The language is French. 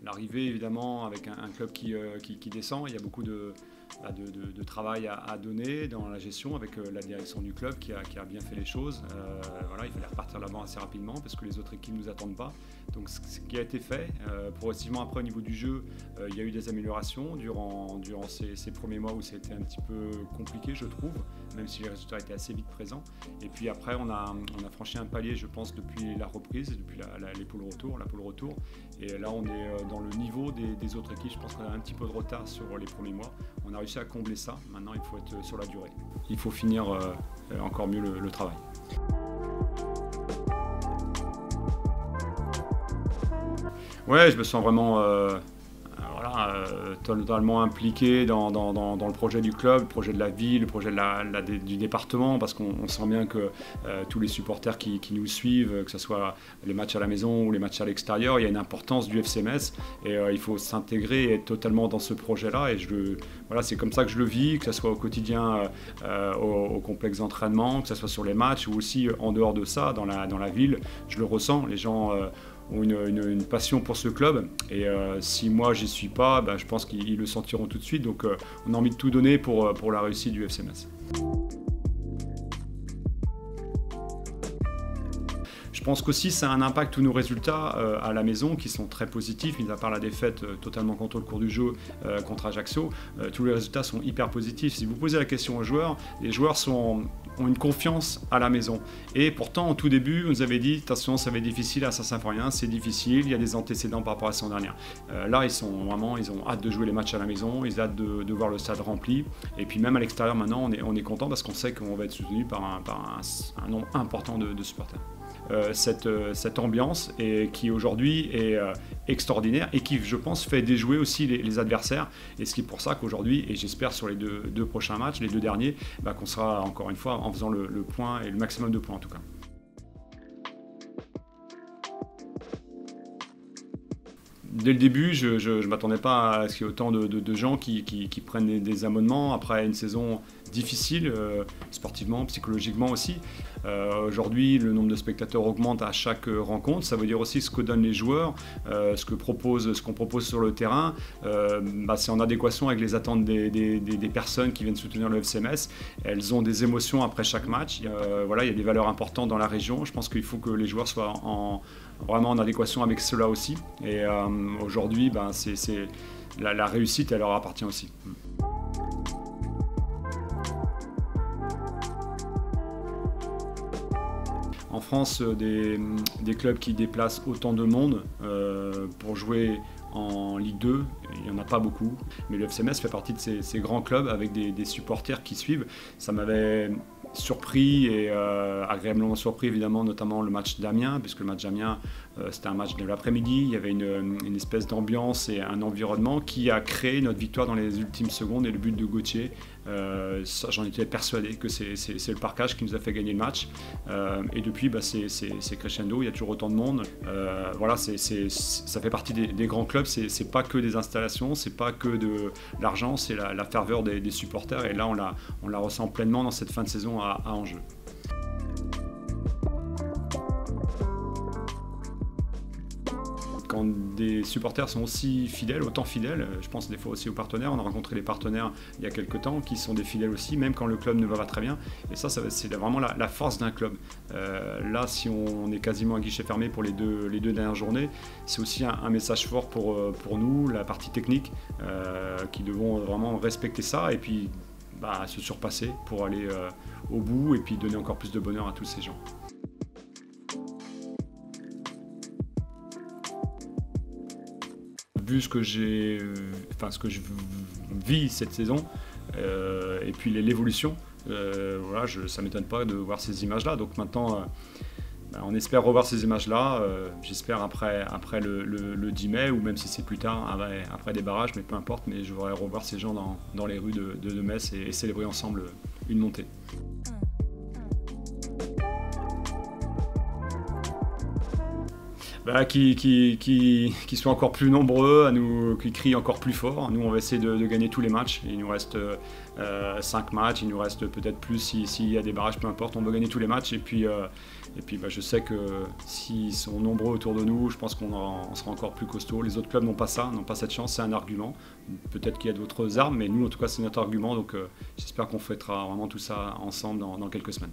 l'arrivée évidemment avec un club qui descend, il y a beaucoup de travail à donner dans la gestion avec la direction du club qui a bien fait les choses. Voilà, il fallait repartir de l'avant assez rapidement parce que les autres équipes ne nous attendent pas. Donc ce qui a été fait, progressivement après au niveau du jeu, il y a eu des améliorations durant ces premiers mois où c'était un petit peu compliqué je trouve, même si les résultats étaient assez vite présents. Et puis après on a franchi un palier je pense depuis la reprise, depuis la poule retour. Et là on est dans le niveau des autres équipes, je pense qu'on a un petit peu de retard sur les premiers mois. On a réussi à combler ça, maintenant il faut être sur la durée. Il faut finir encore mieux le travail. Ouais, je me sens vraiment totalement impliqué dans le projet du club, le projet de la ville, le projet du département, parce qu'on sent bien que tous les supporters qui nous suivent, que ce soit les matchs à la maison ou les matchs à l'extérieur, il y a une importance du FC Metz et il faut s'intégrer et être totalement dans ce projet-là. Et voilà, c'est comme ça que je le vis, que ce soit au quotidien, au complexe d'entraînement, que ce soit sur les matchs ou aussi en dehors de ça, dans la ville. Je le ressens, les gens ont une passion pour ce club et si moi j'y suis pas, je pense qu'ils le sentiront tout de suite. Donc on a envie de tout donner pour la réussite du FC Metz. Je pense qu'aussi ça a un impact tous nos résultats à la maison qui sont très positifs, mis à part la défaite totalement contre le cours du jeu contre Ajaccio. Tous les résultats sont hyper positifs. Si vous posez la question aux joueurs, les joueurs ont une confiance à la maison. Et pourtant, au tout début, on nous avait dit attention, ça va être difficile à Saint-Symphorien, c'est difficile, il y a des antécédents par rapport à la saison dernière. Là, ils ont hâte de jouer les matchs à la maison, ils ont hâte de voir le stade rempli. Et puis même à l'extérieur, maintenant, on est content parce qu'on sait qu'on va être soutenu par un nombre important de supporters. Cette ambiance qui aujourd'hui est extraordinaire et qui, je pense, fait déjouer aussi les adversaires. Et ce qui est pour ça qu'aujourd'hui, et j'espère sur les deux prochains matchs, les deux derniers, qu'on sera encore une fois en faisant le point et le maximum de points en tout cas. Dès le début, je ne m'attendais pas à ce qu'il y ait autant de gens qui prennent des abonnements après une saison difficile, sportivement, psychologiquement aussi. Aujourd'hui, le nombre de spectateurs augmente à chaque rencontre. Ça veut dire aussi ce que donnent les joueurs, ce qu'on propose sur le terrain. C'est en adéquation avec les attentes des personnes qui viennent soutenir le FC Metz. Elles ont des émotions après chaque match. Voilà, il y a des valeurs importantes dans la région. Je pense qu'il faut que les joueurs soient vraiment en adéquation avec cela aussi. Et aujourd'hui, la réussite, elle leur appartient aussi. En France, des clubs qui déplacent autant de monde pour jouer en Ligue 2, il n'y en a pas beaucoup. Mais le FC Metz fait partie de ces grands clubs avec des supporters qui suivent. Ça m'avait surpris et agréablement surpris évidemment, notamment le match d'Amiens, puisque le match d'Amiens c'était un match de l'après-midi, il y avait une espèce d'ambiance et un environnement qui a créé notre victoire dans les ultimes secondes et le but de Gauthier. J'en étais persuadé que c'est le parquage qui nous a fait gagner le match et depuis c'est crescendo, il y a toujours autant de monde. Voilà, ça fait partie des grands clubs, c'est pas que des installations, c'est pas que de l'argent, c'est la ferveur des supporters et là on la ressent pleinement dans cette fin de saison à Angers. Quand des supporters sont aussi fidèles, autant fidèles, je pense des fois aussi aux partenaires, on a rencontré des partenaires il y a quelques temps qui sont des fidèles aussi, même quand le club ne va pas très bien, et ça c'est vraiment la force d'un club. Là, si on est quasiment à guichet fermé pour les deux dernières journées, c'est aussi un message fort pour nous, la partie technique, qui devons vraiment respecter ça, et puis se surpasser pour aller au bout, et puis donner encore plus de bonheur à tous ces gens. Vu ce que je vis cette saison et puis l'évolution, voilà, ça ne m'étonne pas de voir ces images-là. Donc maintenant, on espère revoir ces images-là, j'espère après le 10 mai, ou même si c'est plus tard, après des barrages, mais peu importe, mais je voudrais revoir ces gens dans les rues de Metz et célébrer ensemble une montée. Qui soient encore plus nombreux, qui crient encore plus fort. Nous, on va essayer de gagner tous les matchs. Il nous reste 5 matchs, il nous reste peut-être plus s'il y a des barrages, peu importe. On veut gagner tous les matchs. Et puis je sais que s'ils sont nombreux autour de nous, je pense qu'on sera encore plus costaud. Les autres clubs n'ont pas ça, n'ont pas cette chance. C'est un argument. Peut-être qu'il y a d'autres armes, mais nous, en tout cas, c'est notre argument. Donc j'espère qu'on fêtera vraiment tout ça ensemble dans quelques semaines.